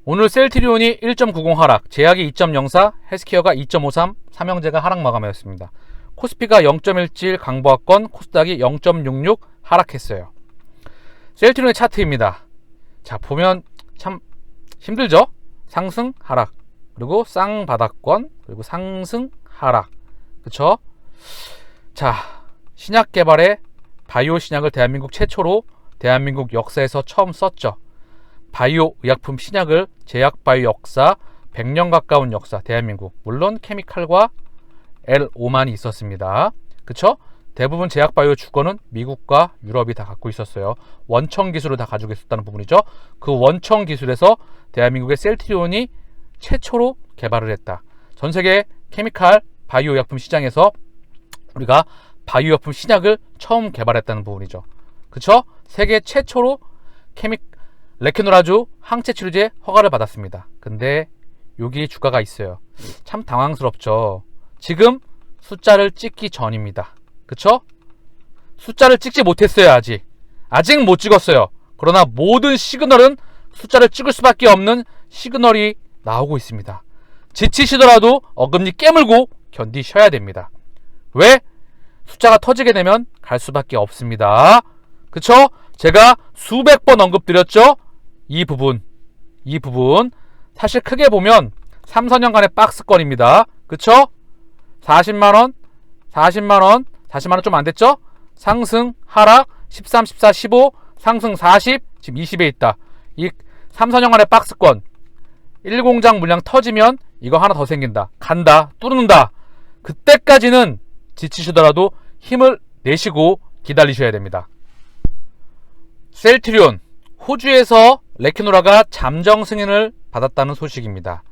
오늘 셀트리온이 1.90 하락, 제약이 2.04, 헬스케어가 2.53, 삼형제가 하락 마감하였습니다. 코스피가 0.17 강보합권, 코스닥이 0.66 하락했어요. 셀트리온의 차트입니다. 자, 보면 참 힘들죠? 상승, 하락, 그리고 쌍바닥권, 그리고 상승, 하락. 그쵸? 자, 신약 개발에 바이오 신약을 대한민국 최초로 대한민국 역사에서 처음 썼죠. 바이오 의약품 신약을 제약 바이오 역사 100년 가까운 역사 대한민국, 물론 케미칼과 L5만이 있었습니다. 그쵸? 대부분 제약 바이오 주권은 미국과 유럽이 다 갖고 있었어요. 원청 기술을 다 가지고 있었다는 부분이죠. 그 원청 기술에서 대한민국의 셀트리온이 최초로 개발을 했다. 전 세계 케미칼 바이오 의약품 시장에서 우리가 바이오 의약품 신약을 처음 개발했다는 부분이죠. 그쵸? 세계 최초로 레케노라주 항체 치료제 허가를 받았습니다. 근데 여기 주가가 있어요. 참 당황스럽죠. 지금 숫자를 찍기 전입니다. 그쵸? 숫자를 찍지 못했어요. 아직 못 찍었어요. 그러나 모든 시그널은 숫자를 찍을 수밖에 없는 시그널이 나오고 있습니다. 지치시더라도 어금니 깨물고 견디셔야 됩니다. 왜? 숫자가 터지게 되면 갈 수밖에 없습니다. 그쵸? 제가 수백 번 언급드렸죠? 이 부분 사실 크게 보면 3, 4년간의 박스권입니다. 그쵸? 40만원 좀 안됐죠? 상승, 하락, 13, 14, 15, 상승 40, 지금 20에 있다. 이 3, 4년간의 박스권 1공장 물량 터지면 이거 하나 더 생긴다. 간다, 뚫는다. 그때까지는 지치시더라도 힘을 내시고 기다리셔야 됩니다. 셀트리온, 호주에서 레케노라가 잠정 승인을 받았다는 소식입니다.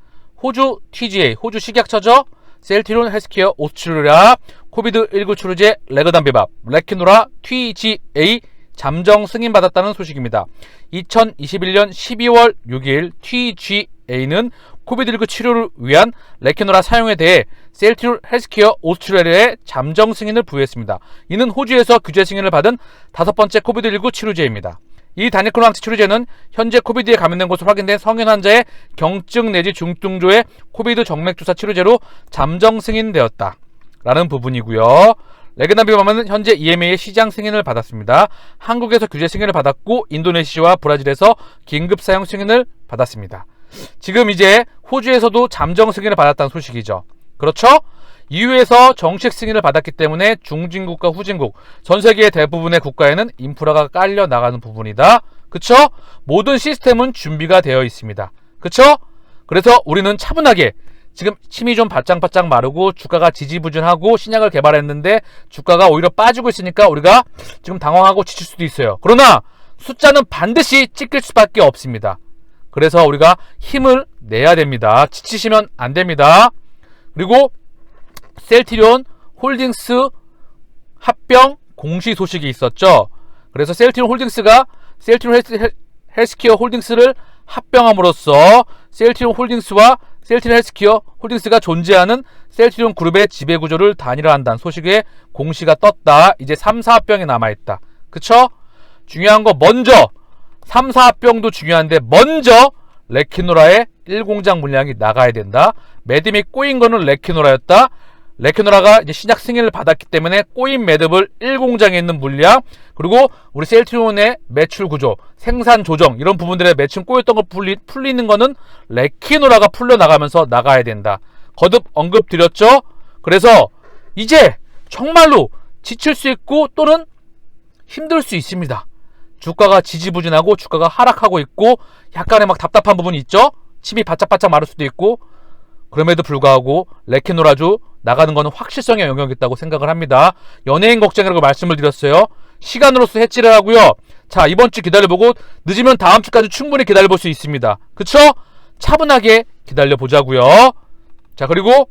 호주 TGA, 호주 식약처죠? 셀트리온, 헬스케어, 오스트리아, 코비드19 치료제 레그담비밥, 레케노라 TGA 잠정 승인 받았다는 소식입니다. 2021년 12월 6일 TGA는 코비드19 치료를 위한 레케노라 사용에 대해 셀트리온 헬스케어 오스트레일리아에 잠정 승인을 부여했습니다. 이는 호주에서 규제 승인을 받은 5번째 코비드19 치료제입니다. 이 다니크론 항체 치료제는 현재 코비드에 감염된 것으로 확인된 성인 환자의 경증 내지 중증조의 코비드 정맥주사 치료제로 잠정 승인되었다 라는 부분이고요. 레그담비밥은 현재 EMA의 시장 승인을 받았습니다. 한국에서 규제 승인을 받았고 인도네시아와 브라질에서 긴급 사용 승인을 받았습니다. 지금 이제 호주에서도 잠정 승인을 받았다는 소식이죠. 그렇죠? EU에서 정식 승인을 받았기 때문에 중진국과 후진국, 전세계의 대부분의 국가에는 인프라가 깔려 나가는 부분이다. 그쵸? 모든 시스템은 준비가 되어 있습니다. 그쵸? 그래서 우리는 차분하게, 지금 침이 좀 바짝바짝 마르고 주가가 지지부진하고 신약을 개발했는데 주가가 오히려 빠지고 있으니까 우리가 지금 당황하고 지칠 수도 있어요. 그러나 숫자는 반드시 찍힐 수밖에 없습니다. 그래서 우리가 힘을 내야 됩니다. 지치시면 안 됩니다. 그리고 셀트리온 홀딩스 합병 공시 소식이 있었죠. 그래서 셀트리온 홀딩스가 셀트리온 헬스케어 홀딩스를 합병함으로써 셀트리온 홀딩스와 셀트리온 헬스케어 홀딩스가 존재하는 셀트리온 그룹의 지배구조를 단일화한다는 소식에 공시가 떴다. 이제 3, 4합병이 남아있다. 그쵸? 중요한 거 먼저 3, 4합병도 중요한데 먼저 레케노라의 1공장 물량이 나가야 된다. 매듭이 꼬인 거는 레케노라였다. 레케노라가 이제 신약 승인을 받았기 때문에 꼬인 매듭을 1공장에 있는 물량, 그리고 우리 셀트리온의 매출 구조, 생산 조정 이런 부분들의 매출 꼬였던 거 풀리는 거는 레케노라가 풀려나가면서 나가야 된다. 거듭 언급드렸죠. 그래서 이제 정말로 지칠 수 있고 또는 힘들 수 있습니다. 주가가 지지부진하고 주가가 하락하고 있고 약간의 막 답답한 부분이 있죠. 침이 바짝바짝 마를 수도 있고, 그럼에도 불구하고 레케노라주 나가는 거는 확실성에 영향이 있다고 생각을 합니다. 연예인 걱정이라고 말씀을 드렸어요. 시간으로서 해지를 하고요. 자, 이번 주 기다려보고 늦으면 다음 주까지 충분히 기다려볼 수 있습니다. 그쵸? 차분하게 기다려보자고요. 자, 그리고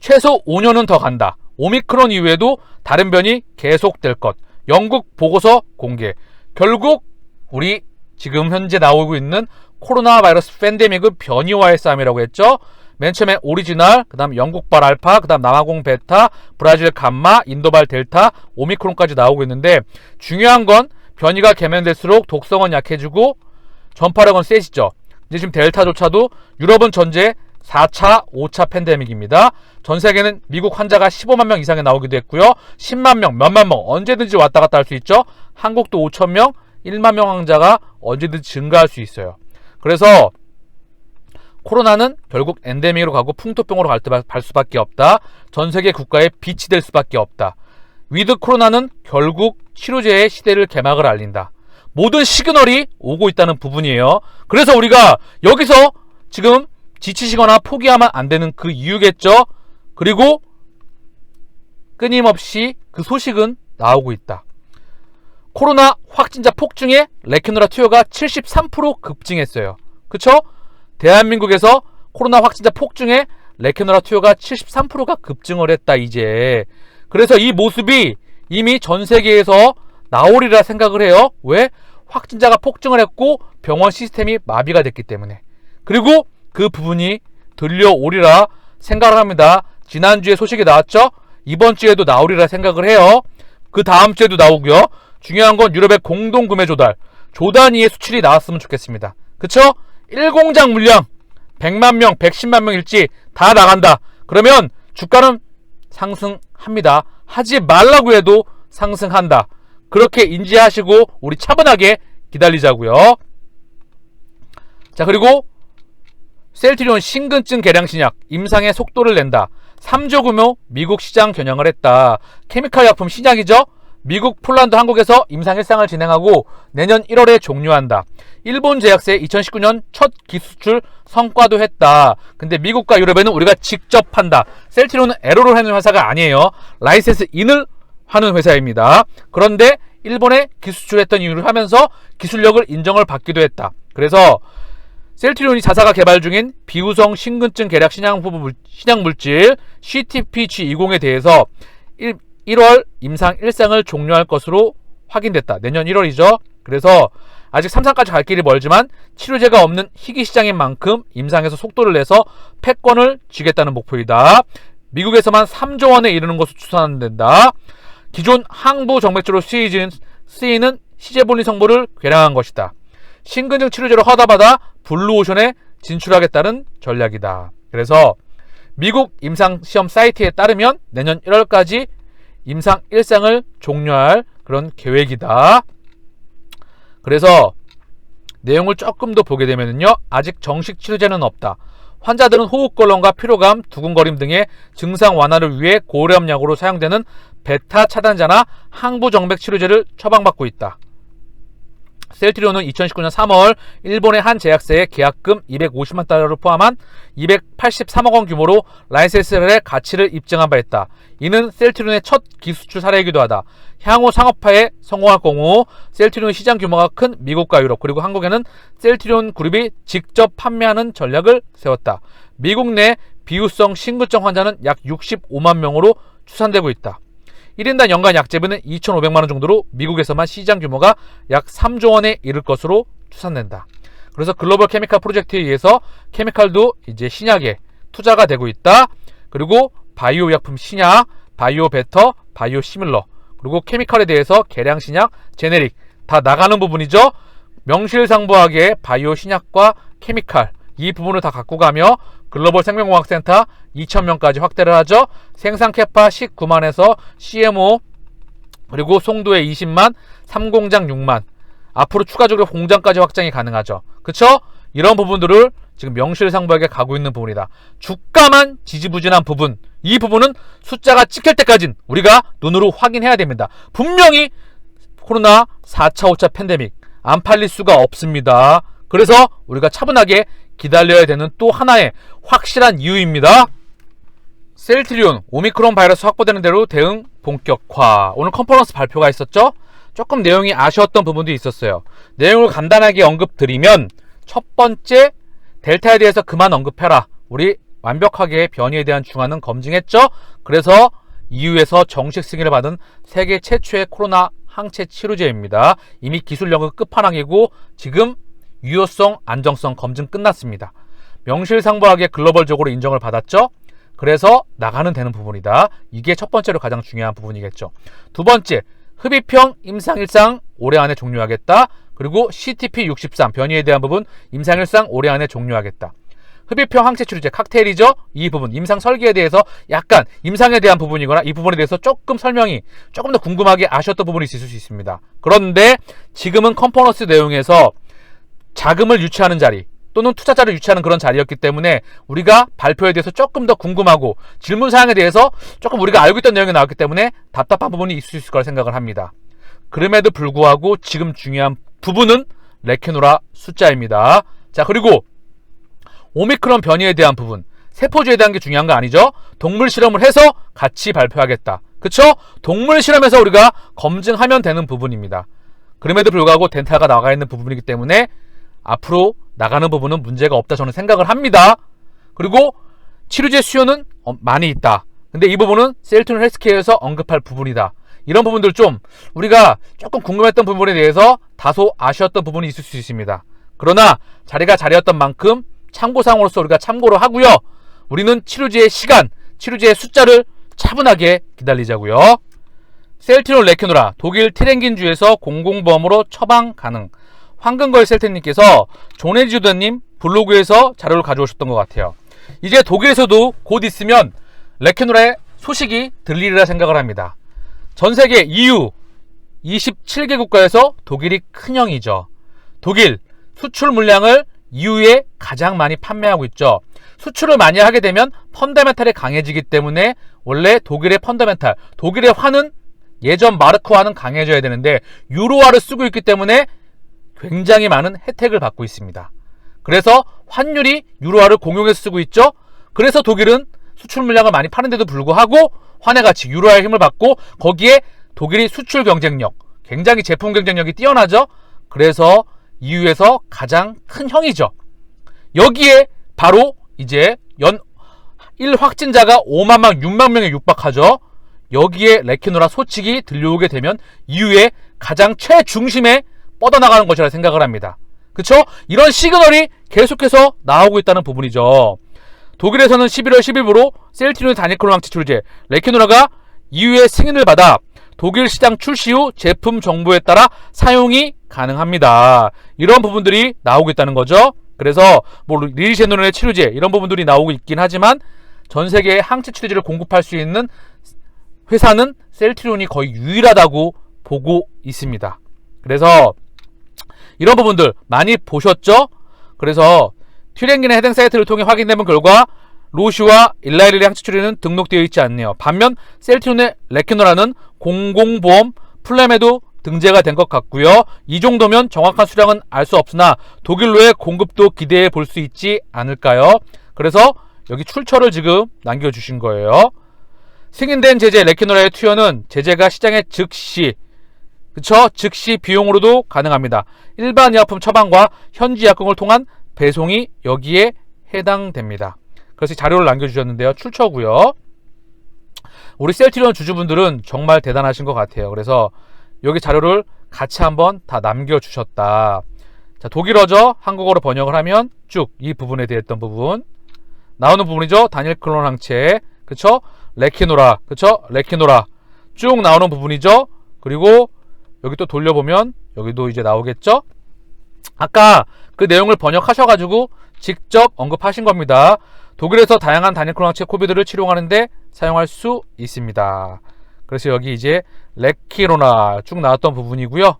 최소 5년은 더 간다. 오미크론 이후에도 다른 변이 계속될 것. 영국 보고서 공개. 결국 우리 지금 현재 나오고 있는 코로나 바이러스 팬데믹은 변이와의 싸움이라고 했죠. 맨 처음에 오리지널, 그 다음 영국발 알파, 그 다음 남아공 베타, 브라질 감마, 인도발 델타, 오미크론까지 나오고 있는데 중요한 건 변이가 개면될수록 독성은 약해지고 전파력은 세시죠. 이제 지금 델타조차도 유럽은 전제 4차, 5차 팬데믹입니다. 전 세계는 미국 환자가 15만 명 이상에 나오기도 했고요. 10만 명, 몇만 명 언제든지 왔다 갔다 할 수 있죠. 한국도 5천 명, 1만 명 환자가 언제든지 증가할 수 있어요. 그래서 코로나는 결국 엔데믹으로 가고 풍토병으로 갈 수밖에 없다. 전 세계 국가의 빛이 될 수밖에 없다. 위드 코로나는 결국 치료제의 시대를 개막을 알린다. 모든 시그널이 오고 있다는 부분이에요. 그래서 우리가 여기서 지금 지치시거나 포기하면 안 되는 그 이유겠죠. 그리고 끊임없이 그 소식은 나오고 있다. 코로나 확진자 폭증에 레캐노라 투여가 73% 급증했어요. 그쵸? 대한민국에서 코로나 확진자 폭증에 레캐노라 투여가 73%가 급증을 했다 이제. 그래서 이 모습이 이미 전 세계에서 나오리라 생각을 해요. 왜? 확진자가 폭증을 했고 병원 시스템이 마비가 됐기 때문에. 그리고 그 부분이 들려오리라 생각을 합니다. 지난주에 소식이 나왔죠? 이번 주에도 나오리라 생각을 해요. 그 다음 주에도 나오고요. 중요한 건 유럽의 공동구매 조단위의 수출이 나왔으면 좋겠습니다. 그쵸? 1공장 물량 100만 명, 110만 명일지 다 나간다. 그러면 주가는 상승합니다. 하지 말라고 해도 상승한다. 그렇게 인지하시고 우리 차분하게 기다리자고요. 자, 그리고 셀트리온 신근증 개량 신약 임상의 속도를 낸다. 3조 규모 미국 시장 겨냥을 했다. 케미칼 약품 신약이죠. 미국, 폴란드, 한국에서 임상 1상을 진행하고 내년 1월에 종료한다. 일본 제약사의 2019년 첫 기수출 성과도 했다. 근데 미국과 유럽에는 우리가 직접 판다. 셀트리온은 에러를 하는 회사가 아니에요. 라이센스 인을 하는 회사입니다. 그런데 일본에 기수출했던 이유를 하면서 기술력을 인정을 받기도 했다. 그래서 셀트리온이 자사가 개발 중인 비우성 신근증 개량 신약물질 CTP-G20에 대해서 1월 임상 1상을 종료할 것으로 확인됐다. 내년 1월이죠. 그래서 아직 3상까지 갈 길이 멀지만 치료제가 없는 희귀 시장인 만큼 임상에서 속도를 내서 패권을 쥐겠다는 목표이다. 미국에서만 3조 원에 이르는 것으로 추산된다. 기존 항부 정맥주로 쓰이는 시제본리 성분을 개량한 것이다. 신근증 치료제로 허가받아 블루오션에 진출하겠다는 전략이다. 그래서 미국 임상시험 사이트에 따르면 내년 1월까지 임상 1상을 종료할 그런 계획이다. 그래서 내용을 조금 더 보게 되면요, 아직 정식 치료제는 없다. 환자들은 호흡곤란과 피로감, 두근거림 등의 증상 완화를 위해 고혈압약으로 사용되는 베타 차단자나 항부정맥 치료제를 처방받고 있다. 셀트리온은 2019년 3월 일본의 한 제약사에 계약금 250만 달러를 포함한 283억 원 규모로 라이센스의 가치를 입증한 바 있다. 이는 셀트리온의 첫 기수출 사례이기도 하다. 향후 상업화에 성공할 경우 셀트리온 시장 규모가 큰 미국과 유럽 그리고 한국에는 셀트리온 그룹이 직접 판매하는 전략을 세웠다. 미국 내 비후성 신근증 환자는 약 65만 명으로 추산되고 있다. 1인당 연간 약재비는 2,500만원 정도로 미국에서만 시장 규모가 약 3조 원에 이를 것으로 추산된다. 그래서 글로벌 케미칼 프로젝트에 의해서 케미칼도 이제 신약에 투자가 되고 있다. 그리고 바이오 약품 신약, 바이오 베터, 바이오 시밀러, 그리고 케미칼에 대해서 개량 신약, 제네릭 다 나가는 부분이죠. 명실상부하게 바이오 신약과 케미칼 이 부분을 다 갖고 가며 글로벌 생명공학센터 2,000명까지 확대를 하죠. 생산 캐파 19만에서 CMO 그리고 송도에 20만, 3공장 6만 앞으로 추가적으로 공장까지 확장이 가능하죠. 그쵸? 이런 부분들을 지금 명실상부하게 가고 있는 부분이다. 주가만 지지부진한 부분, 이 부분은 숫자가 찍힐 때까지는 우리가 눈으로 확인해야 됩니다. 분명히 코로나 4차, 5차 팬데믹 안 팔릴 수가 없습니다. 그래서 우리가 차분하게 기다려야 되는 또 하나의 확실한 이유입니다. 셀트리온 오미크론 바이러스 확보되는 대로 대응 본격화. 오늘 컨퍼런스 발표가 있었죠. 조금 내용이 아쉬웠던 부분도 있었어요. 내용을 간단하게 언급드리면 첫 번째, 델타에 대해서 그만 언급해라. 우리 완벽하게 변이에 대한 중화는 검증했죠. 그래서 EU에서 정식 승인을 받은 세계 최초의 코로나 항체 치료제입니다. 이미 기술력은 끝판왕이고 지금 유효성, 안정성 검증 끝났습니다. 명실상부하게 글로벌적으로 인정을 받았죠. 그래서 나가는 되는 부분이다. 이게 첫 번째로 가장 중요한 부분이겠죠. 두 번째, 흡입형 임상 1상 올해 안에 종료하겠다. 그리고 CTP63 변이에 대한 부분 임상일상 올해 안에 종료하겠다. 흡입형 항체 치료제 칵테일이죠. 이 부분 임상 설계에 대해서 약간 임상에 대한 부분이거나 이 부분에 대해서 조금 설명이 조금 더 궁금하게 아쉬웠던 부분이 있을 수 있습니다. 그런데 지금은 컨퍼런스 내용에서 자금을 유치하는 자리 또는 투자자를 유치하는 그런 자리였기 때문에 우리가 발표에 대해서 조금 더 궁금하고 질문사항에 대해서 조금 우리가 알고 있던 내용이 나왔기 때문에 답답한 부분이 있을 수 있을 거라 생각을 합니다. 그럼에도 불구하고 지금 중요한 부분은 레케노라 숫자입니다. 자, 그리고 오미크론 변이에 대한 부분, 세포주에 대한 게 중요한 거 아니죠? 동물 실험을 해서 같이 발표하겠다. 그쵸? 동물 실험에서 우리가 검증하면 되는 부분입니다. 그럼에도 불구하고 덴탈가 나가 있는 부분이기 때문에 앞으로 나가는 부분은 문제가 없다 저는 생각을 합니다. 그리고 치료제 수요는 많이 있다. 근데 이 부분은 셀트리온 헬스케어에서 언급할 부분이다. 이런 부분들 좀 우리가 조금 궁금했던 부분에 대해서 다소 아쉬웠던 부분이 있을 수 있습니다. 그러나 자리가 자리였던 만큼 참고사항으로서 우리가 참고를 하고요. 우리는 치료제의 시간, 치료제의 숫자를 차분하게 기다리자고요. 셀트리온 레케노라 독일 티랭긴주에서 공공보험으로 처방 가능. 황금거의 셀텐님께서 조네지우더님 블로그에서 자료를 가져오셨던 것 같아요. 이제 독일에서도 곧 있으면 레케노라의 소식이 들리리라 생각을 합니다. 전세계 EU 27개 국가에서 독일이 큰형이죠. 독일 수출 물량을 EU에 가장 많이 판매하고 있죠. 수출을 많이 하게 되면 펀더멘탈이 강해지기 때문에 원래 독일의 펀더멘탈, 독일의 화는 예전 마르크화는 강해져야 되는데 유로화를 쓰고 있기 때문에 굉장히 많은 혜택을 받고 있습니다. 그래서 환율이 유로화를 공용해서 쓰고 있죠. 그래서 독일은 수출 물량을 많이 파는데도 불구하고 환의 가치 유로화의 힘을 받고 거기에 독일이 수출 경쟁력, 굉장히 제품 경쟁력이 뛰어나죠. 그래서 EU에서 가장 큰 형이죠. 여기에 바로 이제 연 1확진자가 5만 명, 6만 명에 육박하죠. 여기에 레케노라 소식이 들려오게 되면 EU의 가장 최중심에 뻗어나가는 것이라 생각을 합니다. 그쵸? 이런 시그널이 계속해서 나오고 있다는 부분이죠. 독일에서는 11월 10일부로 셀트리온 다니크론 항체 치료제 레케노라가 EU의 승인을 받아 독일 시장 출시 후 제품 정보에 따라 사용이 가능합니다. 이런 부분들이 나오고 있다는 거죠. 그래서 뭐 리리제노론의 치료제 이런 부분들이 나오고 있긴 하지만 전 세계에 항체 치료제를 공급할 수 있는 회사는 셀트리온이 거의 유일하다고 보고 있습니다. 그래서 이런 부분들 많이 보셨죠? 그래서 튜랭긴의 해당 사이트를 통해 확인되는 결과 로슈와 일라이릴의 항체 치료제는 등록되어 있지 않네요. 반면 셀트리온의 레케노라는 공공보험 플랜에도 등재가 된 것 같고요. 이 정도면 정확한 수량은 알 수 없으나 독일로의 공급도 기대해 볼 수 있지 않을까요? 그래서 여기 출처를 지금 남겨주신 거예요. 승인된 제재 레케노라의 투여는 제재가 시장에 즉시 즉시 비용으로도 가능합니다. 일반 의약품 처방과 현지 약국을 통한 배송이 여기에 해당됩니다. 그래서 자료를 남겨주셨는데요. 출처고요. 우리 셀트리온 주주분들은 정말 대단하신 것 같아요. 그래서 여기 자료를 같이 한번 다 남겨주셨다. 자, 독일어죠. 한국어로 번역을 하면 쭉 이 부분에 대했던 부분 나오는 부분이죠. 다니크론 항체, 그쵸? 레케노라, 그쵸? 레케노라 쭉 나오는 부분이죠. 그리고 여기 또 돌려보면 여기도 이제 나오겠죠. 아까 그 내용을 번역하셔가지고 직접 언급하신 겁니다. 독일에서 다양한 다니크론 항체 코비드를 치료하는데 사용할 수 있습니다. 그래서 여기 이제 레키로나 쭉 나왔던 부분이고요.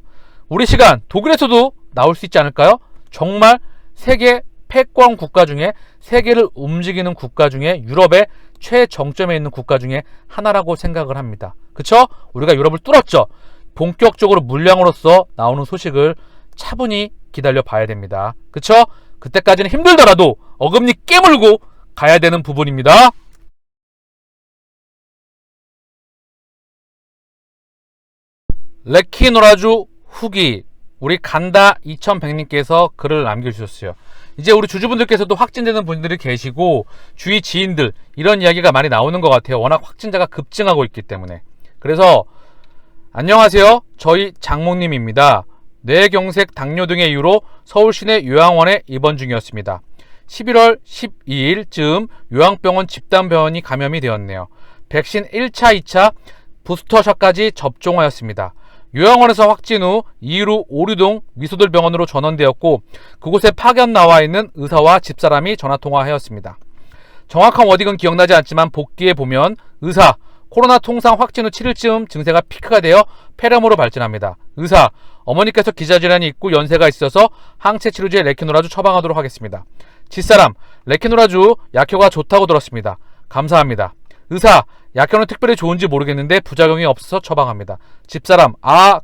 우리 시간 독일에서도 나올 수 있지 않을까요? 정말 세계 패권 국가 중에 세계를 움직이는 국가 중에 유럽의 최정점에 있는 국가 중에 하나라고 생각을 합니다. 그쵸? 우리가 유럽을 뚫었죠. 본격적으로 물량으로서 나오는 소식을 차분히 기다려 봐야 됩니다. 그쵸? 그때까지는 힘들더라도 어금니 깨물고 가야 되는 부분입니다. 레키노라주 후기 우리 간다 2100님께서 글을 남겨주셨어요. 이제 우리 주주분들께서도 확진되는 분들이 계시고 주위 지인들 이런 이야기가 많이 나오는 것 같아요. 워낙 확진자가 급증하고 있기 때문에. 그래서 안녕하세요. 저희 장모님입니다. 뇌경색, 당뇨 등의 이유로 서울시내 요양원에 입원 중이었습니다. 11월 12일쯤 요양병원 집단병원이 감염이 되었네요. 백신 1차, 2차 부스터샷까지 접종하였습니다. 요양원에서 확진 후 이후로 오류동 미소들 병원으로 전원되었고 그곳에 파견 나와 있는 의사와 집사람이 전화통화하였습니다. 정확한 워딩은 기억나지 않지만 복기에 보면 의사, 코로나 통상 확진 후 7일쯤 증세가 피크가 되어 폐렴으로 발전합니다. 의사, 어머니께서 기저질환이 있고 연세가 있어서 항체 치료제 레키노라주 처방하도록 하겠습니다. 집사람, 레키노라주 약효가 좋다고 들었습니다. 감사합니다. 의사, 약효는 특별히 좋은지 모르겠는데 부작용이 없어서 처방합니다. 집사람,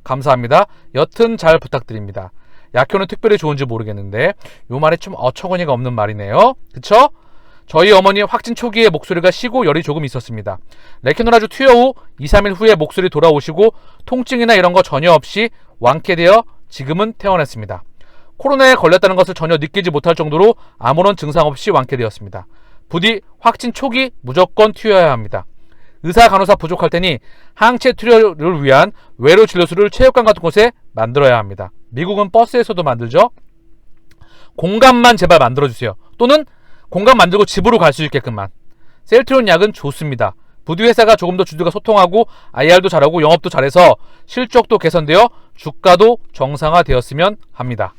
감사합니다. 여튼 잘 부탁드립니다. 약효는 특별히 좋은지 모르겠는데 요 말이 좀 어처구니가 없는 말이네요. 그쵸? 저희 어머니 확진 초기에 목소리가 쉬고 열이 조금 있었습니다. 레키노라주 투여 후 2-3일 후에 목소리 돌아오시고 통증이나 이런 거 전혀 없이 완쾌되어 지금은 퇴원했습니다. 코로나에 걸렸다는 것을 전혀 느끼지 못할 정도로 아무런 증상 없이 완쾌되었습니다. 부디 확진 초기 무조건 투여해야 합니다. 의사 간호사 부족할 테니 항체 투여를 위한 외로 진료소를 체육관 같은 곳에 만들어야 합니다. 미국은 버스에서도 만들죠. 공간만 제발 만들어주세요. 또는 공간 만들고 집으로 갈 수 있게끔만. 셀트리온 약은 좋습니다. 부디 회사가 조금 더 주주가 소통하고 IR도 잘하고 영업도 잘해서 실적도 개선되어 주가도 정상화되었으면 합니다.